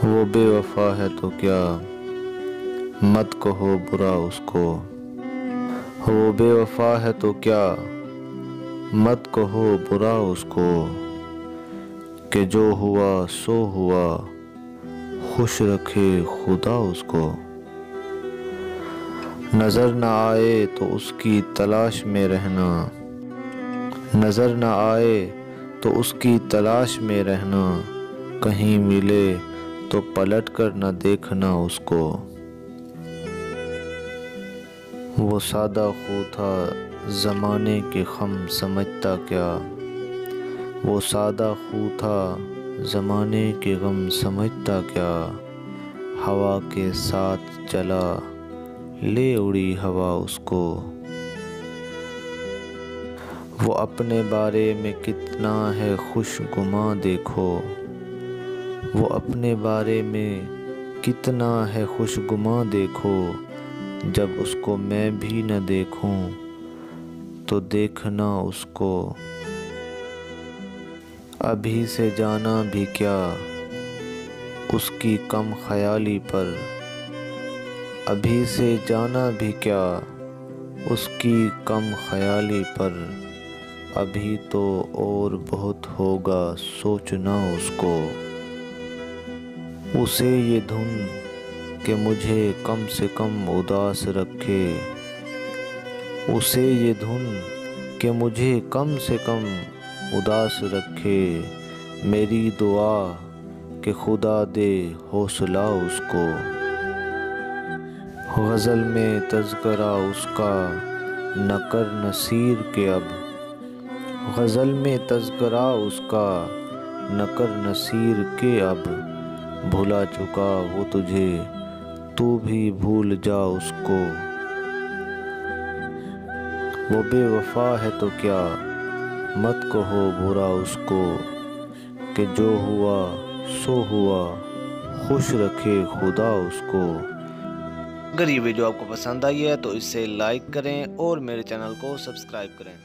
وہ بے وفا ہے تو کیا مت کہو برا اس کو، وہ بے وفا ہے تو کیا مت کہو برا اس کو، کہ جو ہوا سو ہوا خوش رکھے خدا اس کو۔ نظر نہ آئے تو اس کی تلاش میں رہنا، نظر نہ آئے تو اس کی تلاش میں رہنا، کہیں ملے تو پلٹ کر نہ دیکھنا اس کو۔ وہ سادہ خو تھا زمانے کے غم سمجھتا کیا، وہ سادہ خو تھا زمانے کے غم سمجھتا کیا، ہوا کے ساتھ چلا لے اڑی ہوا اس کو۔ وہ اپنے بارے میں کتنا ہے خوش گماں دیکھو، وہ اپنے بارے میں کتنا ہے خوش گماں دیکھو، جب اس کو میں بھی نہ دیکھوں تو دیکھنا اس کو۔ ابھی سے جانا بھی کیا اس کی کم خیالی پر، ابھی سے جانا بھی کیا اس کی کم خیالی پر، ابھی تو اور بہت ہوگا سوچنا اس کو۔ اسے یہ دھن کہ مجھے کم سے کم اداس رکھے، اسے یہ دھن کہ مجھے کم سے کم اداس رکھے، میری دعا کہ خدا دے حوصلہ اس کو۔ غزل میں تذکرہ اس کا نہ کر نصیر کے اب، غزل میں تذکرہ اس کا نہ کر نصیر کے اب، بھلا چکا وہ تجھے تو بھی بھول جا اس کو۔ وہ بے وفا ہے تو کیا مت کہو برا اس کو، کہ جو ہوا سو ہوا خوش رکھے خدا اس کو۔ اگر یہ ویڈیو آپ کو پسند آئی ہے تو اسے لائک کریں اور میرے چینل کو سبسکرائب کریں۔